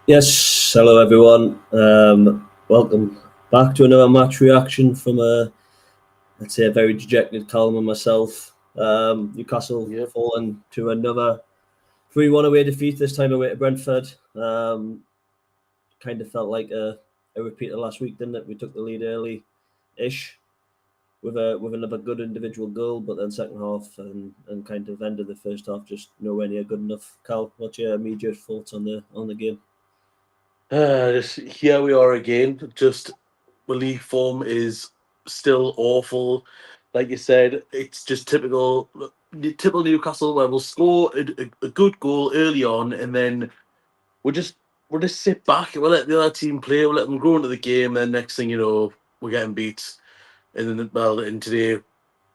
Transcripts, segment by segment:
Yes, hello everyone. Welcome back to another match reaction from let's say, a very dejected Callum and myself. Newcastle Yep. falling to another 3-1 away defeat, this time away to Brentford. Kind of felt like a repeat of last week, didn't it? We took the lead early-ish with another good individual goal, but then second half and kind of ended the first half just nowhere near good enough. Cal, what's your immediate thoughts on the game? Here we are again. Just the league form is still awful. Like you said, it's just typical Newcastle where we'll score a good goal early on, and then we'll just we'll just sit back and we'll let the other team play. We'll let them grow into the game. And next thing you know, we're getting beat. And then and today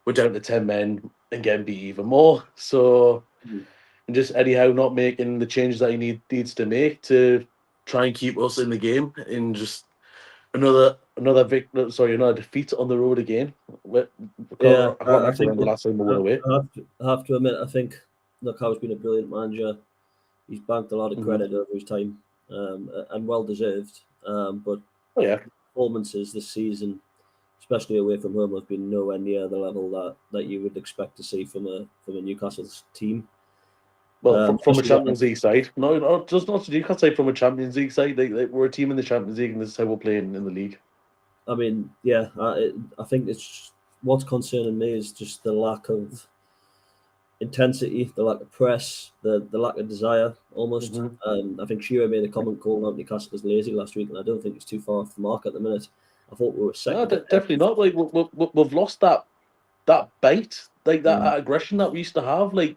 we're down to 10 men and getting beat even more. So and just Eddie Howe not making the changes that he needs to make to try and keep us in the game, and just another defeat on the road again. Yeah, I can't I actually think remember the last time we won away. I have to admit, I think Howe's been a brilliant manager. He's banked a lot of Hmm. credit over his time, and well deserved. But Oh yeah. performances this season, especially away from home, have been nowhere near the level that you would expect to see from a Newcastle's team. Well, from a Especially when Champions League side, no, just not. You can't say from a Champions League side. We're a team in the Champions League, and this is how we're playing in the league. I mean, yeah, I think it's what's concerning me is just the lack of intensity, the lack of press, the lack of desire almost. Hmm. I think Shearer made a comment calling out Newcastle as lazy last week, and I don't think it's too far off the mark at the minute. I thought we were No, second to definitely every. not. Like we've lost that bite, like Mm. that aggression that we used to have. Like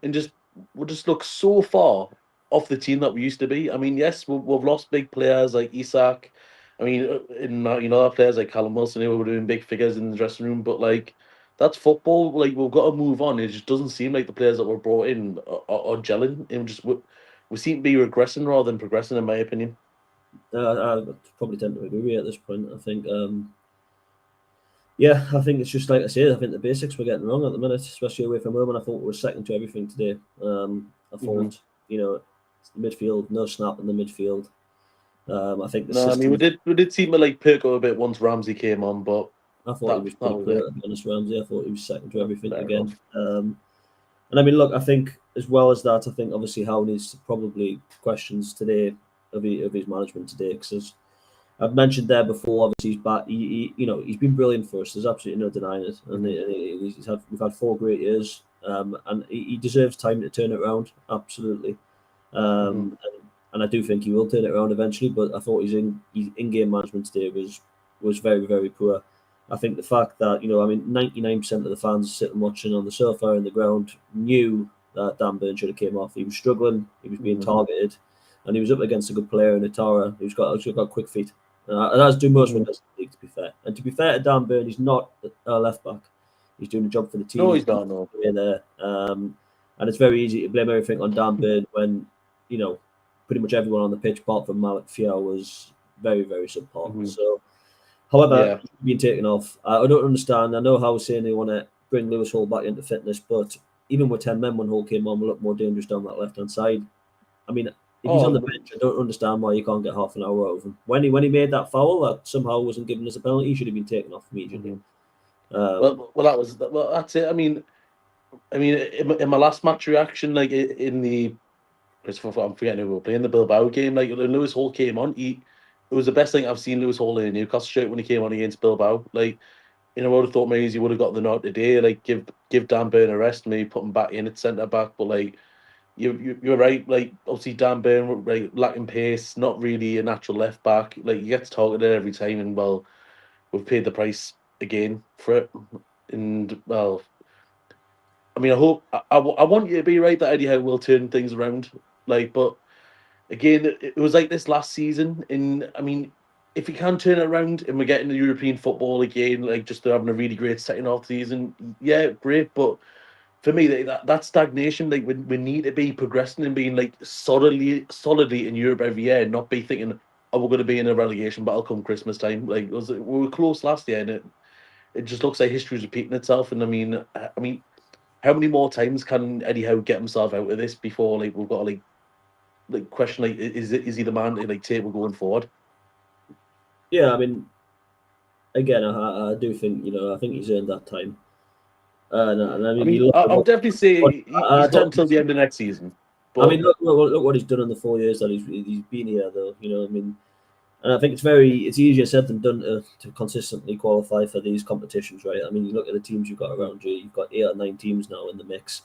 and just we just look so far off the team that we used to be. I mean, yes, we've lost big players like Isak. I mean, other players like Callum Wilson who were doing big figures in the dressing room, but like that's football. Like we've got to move on. It just doesn't seem like the players that were brought in are gelling, and we seem to be regressing rather than progressing, in my opinion. I probably tend to agree with you at this point. I think, yeah, I think it's just like I said. I think the basics we're getting wrong at the minute, especially away from home. And I thought we were second to everything today. I Hmm. thought, midfield, no snap in the midfield. I think the No, I mean systems. we did seem to like perk up a bit once Ramsey came on, but I thought he that was that pretty was clear, it. to be honest, Ramsey. I thought he was second to everything Fair again. enough. And I mean, look, I think as well as that, I think obviously Howe needs to probably questions today of his management today because as I've mentioned there before, obviously he's back. He's been brilliant for us. There's absolutely no denying it, and Hmm. we've had 4 great years, and he deserves time to turn it around. Absolutely, Hmm. and I do think he will turn it around eventually. But I thought his in-game management today was very very poor. I think the fact that 99% of the fans sitting watching on the sofa in the ground knew that Dan Burn should have came off. He was struggling. He was being Hmm. targeted, and he was up against a good player in Atara who's got quick feet. And as do most Hmm. winners in the league, to be fair. And to be fair to Dan Burn, he's not a left back. He's doing a job for the No, team. he's not. No. In there, and it's very easy to blame everything on Dan Burn when you know pretty much everyone on the pitch, apart from Malik Fiao, was very very subpar. Hmm. So, however, Yeah. being taken off, I don't understand. I know how saying they want to bring Lewis Hall back into fitness, but even with 10 men, when Hall came on, we looked more dangerous down that left hand side. I mean, if he's on the Oh, bench, I don't understand why you can't get half an hour out of him. When he made that foul that somehow wasn't given as a penalty, he should have been taken off immediately. mhm. Um, That's it. I mean, in my last match reaction, like in the, I'm forgetting who we were playing the Bilbao game. Like when Lewis Hall came on, it was the best thing I've seen Lewis Hall in a Newcastle shirt when he came on against Bilbao. Like, I would have thought maybe he would have got the nod today. Like, give Dan Burn a rest, maybe put him back in at centre back. But like, you're right. Like, obviously Dan Burn, like lacking pace, not really a natural left back. Like, he gets targeted every time, and well, we've paid the price again for it. And well, I mean, I want you to be right that Eddie Howe will turn things around. Like, but again, it was like this last season. And I mean, if we can turn it around and we're getting the European football again, like just having a really great second half season, yeah, great. But for me, that stagnation, like we need to be progressing and being like solidly in Europe every year, and not be thinking, oh, we're going to be in a relegation battle come Christmas time. Like we were close last year, and it just looks like history's repeating itself. And I mean, how many more times can Eddie Howe get himself out of this before like we've got to like like question like is he the man to like take going forward? Yeah, I mean, again, I do think I think he's earned that time. And I I mean, you mean, look at I'll definitely say I he's not don't. until the end of next season. I mean, But look what he's done in the 4 years that he's been here, though. I mean, and I think it's easier said than done to consistently qualify for these competitions, right? I mean, you look at the teams you've got around you. You've got 8 or 9 teams now in the mix.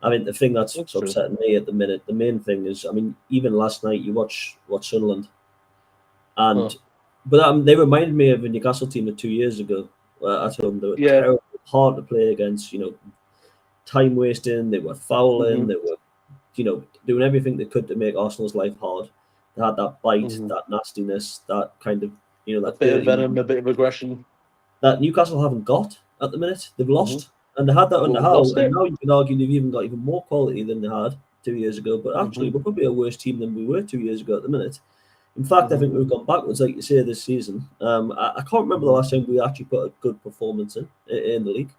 I mean, the thing that's that's true. upsetting me at the minute, the main thing is, I mean, even last night you watch Sunderland, and but they reminded me of a Newcastle team of 2 years ago at home. They were Yeah. terrible, hard to play against. Time wasting. They were fouling. They were doing everything they could to make Arsenal's life hard. They had that bite, that nastiness, that kind of A that bit of dirty venom, a bit of aggression. that Newcastle haven't got at the minute. They've lost, and they had that under Well, we've Howe, lost and it. now you can argue they've even got even more quality than they had 2 years ago. But actually, we're probably a worse team than we were 2 years ago at the minute. In fact, I think we've gone backwards, like you say, this season. I can't remember the last time we actually put a good performance in the league.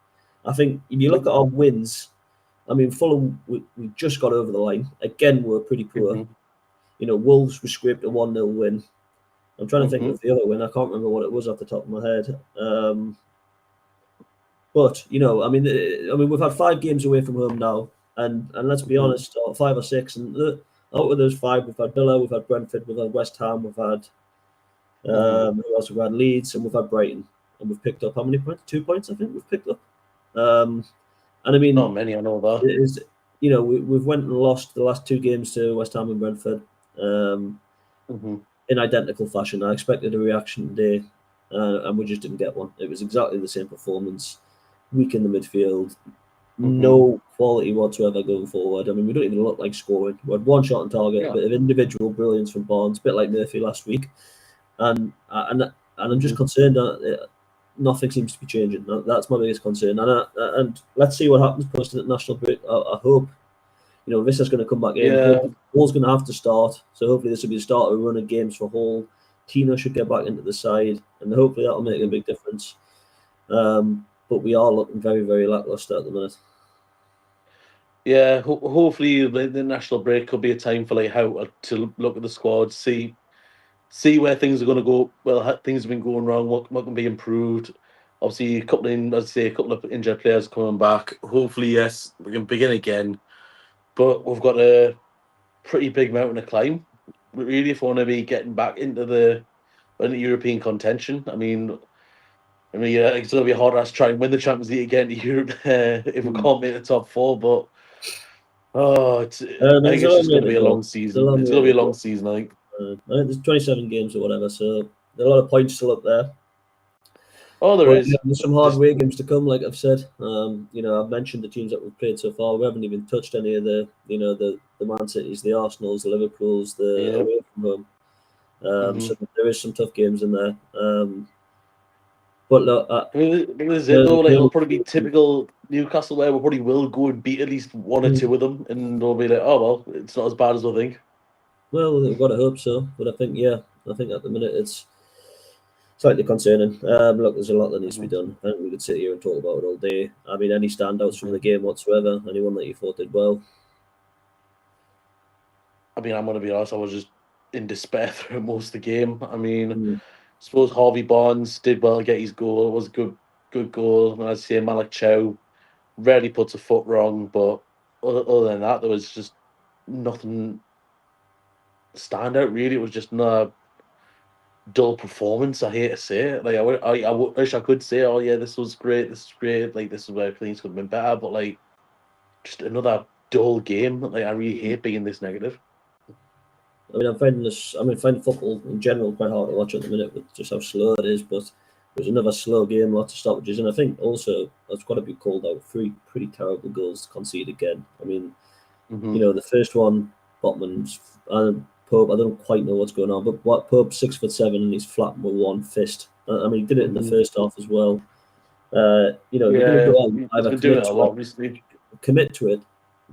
I think if you look at our wins, I mean, Fulham, we just got over the line. Again, we're pretty poor. Wolves, we scraped a 1-0 win. I'm trying to think of the other win. I can't remember what it was off the top of my head. But I mean, we've had 5 games away from home now, and let's be honest, 5 or 6, and out of those 5, we've had Villa, we've had Brentford, we've had West Ham, we've had who else? We've had Leeds, and we've had Brighton, and we've picked up how many points? 2 points, I think we've picked up. And I mean, not many, I know that. It is, we've went and lost the last 2 games to West Ham and Brentford in identical fashion. I expected a reaction today, and we just didn't get one. It was exactly the same performance. Weak in the midfield, no quality whatsoever going forward. I mean, we don't even look like scoring. We had 1 shot on target, a bit of individual brilliance from Barnes, a bit like Murphy last week, and I'm just concerned that nothing seems to be changing. That's my biggest concern, and let's see what happens post the national break. I hope this is going to come back in. Yeah. Hall's going to have to start, so hopefully this will be the start of a run of games for Hall. Tina should get back into the side, and hopefully that'll make a big difference. But we are looking very, very lackluster at the minute. Yeah, hopefully the national break could be a time for like Howe to look at the squad, see where things are going to go. Well, things have been going wrong. What can be improved? Obviously, a couple of injured players coming back. Hopefully, yes, we can begin again. But we've got a pretty big mountain to climb. Really, if we want to be getting back into the European contention. I mean, yeah, it's going to be hard to try and win the Champions League again to Europe if we can't make the top 4. But I think it's just going to be a long season. It's going to be a long season, I think. I think there's 27 games or whatever, so there are a lot of points still up there. Oh, there is. There's some hard away games to come, like I've said. I've mentioned the teams that we've played so far. We haven't even touched any of the Man Cities, the Arsenals, the Liverpools, the away from home. So there is some tough games in there. But look, I mean, this is it though. Like, it'll probably be typical Newcastle, where we probably will go and beat at least 1 or 2 of them, and they'll be like, "Oh well, it's not as bad as we think." Well, we've got to hope so, but I think at the minute it's slightly concerning. Look, there's a lot that needs to be done. I think we could sit here and talk about it all day. I mean, any standouts from the game whatsoever? Anyone that you thought did well? I mean, I'm going to be honest. I was just in despair through most of the game. I mean, I suppose Harvey Barnes did well to get his goal. It was a good goal. And I'd say Malik Chow rarely puts a foot wrong, but other than that, there was just nothing standout. Really, it was just not dull performance. I hate to say it. Like I wish I could say, "Oh yeah, this was great. This is great. Like this is where things could have been better." But like, just another dull game. Like I really hate being this negative. I mean, I'm finding football in general quite hard to watch at the minute with just how slow it is. But it was another slow game, lots of stoppages, and I think also that's got to be called out. 3 pretty terrible goals to concede again. I mean, the first one, Botman's and Pope. I don't quite know what's going on, but Pope 6'7" and he's flat with 1 fist. I mean, he did it in the first half as well. You're going to go out either been doing it a lot recently. Commit to it,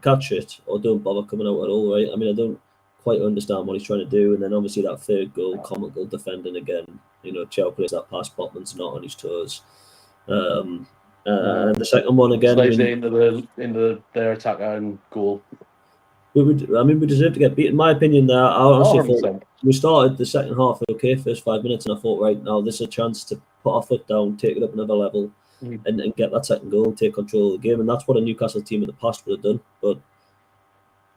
catch it, or don't bother coming out at all. Right? I mean, I don't quite understand what he's trying to do. And then obviously that third goal, comical defending again. Chow plays that pass, Botman's not on his toes. And the second one again, Slides into their attacker and goal. we deserve to get beaten. In my opinion, there, I honestly thought 100%. we started the second half okay, first 5 minutes, and I thought, right now, this is a chance to put our foot down, take it up another level, and get that second goal and take control of the game. And that's what a Newcastle team in the past would have done. But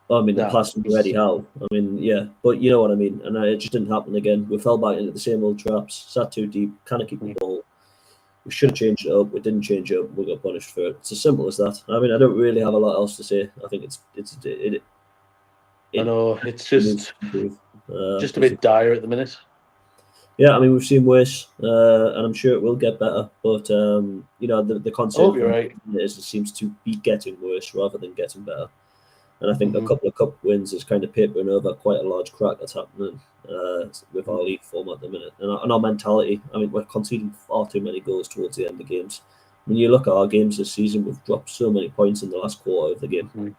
I mean, the past would be Eddie Howe. I mean, yeah, but you know what I mean. And it just didn't happen again. We fell back into the same old traps, sat too deep, kind of keep the ball. We should have changed it up. We didn't change it up. We got punished for it. It's as simple as that. I mean, I don't really have a lot else to say. I think I know it's just a bit dire at the minute. Yeah, I mean, we've seen worse, and I'm sure it will get better. But you know, the concept Oh, you're right. is it seems to be getting worse rather than getting better. And I think a couple of cup wins is kind of papering over quite a large crack that's happening with our league form at the minute. And our mentality, I mean, we're conceding far too many goals towards the end of games. When you look at our games this season, we've dropped so many points in the last quarter of the game.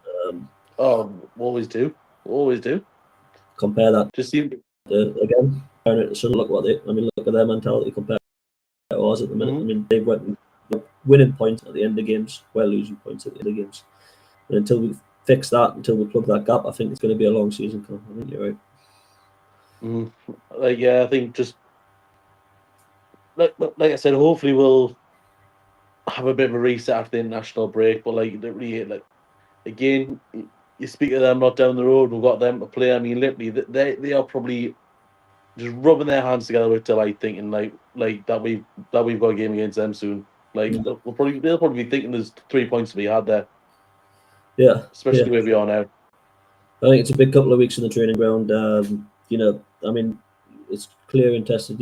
Always do. Compare that Just see again. Look at their mentality compared to ours at the minute. I mean, they went winning points at the end of games, we're losing points at the end of games. And until we fix that, until we plug that gap, I think it's going to be a long season. I think you're right. Yeah, I think just like I said, hopefully we'll have a bit of a reset after the international break. But literally, again, you speak to them not down the road. We've got them to play. I mean, literally, they are probably just rubbing their hands together with delight, thinking that we've got a game against them soon. They'll probably be thinking there's 3 points to be had there. Yeah, especially where we are now. I think it's a big couple of weeks in the training ground. You know, I mean, it's clear and tested.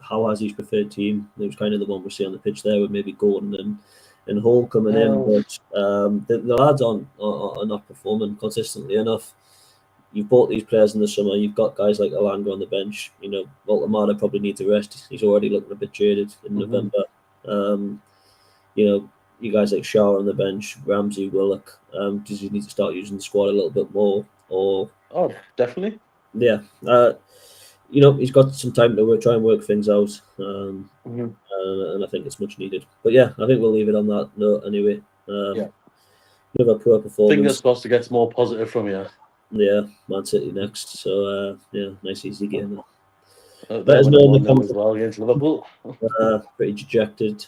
Howe has his preferred team. It was kind of the one we see on the pitch there with maybe Gordon and Hall coming in, but the lads are not performing consistently enough. You've bought these players in the summer. You've got guys like Alanga on the bench. You know, Walter probably needs a rest. He's already looking a bit jaded in November. You know, you guys like Shaw on the bench, Ramsey, Willock. Does he need to start using the squad a little bit more? Definitely. Yeah. You know, he's got some time to try and work things out. And I think it's much needed. But yeah, I think we'll leave it on that note anyway. Another poor performance. Fingers crossed to get some more positive from you. Yeah, Man City next. So yeah, nice easy game. Let us know in the comments as well against Liverpool. Pretty dejected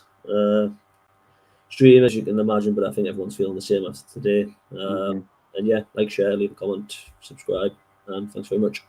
stream, as you can imagine, but I think everyone's feeling the same after today. And yeah, like, share, leave a comment, subscribe, and thanks very much.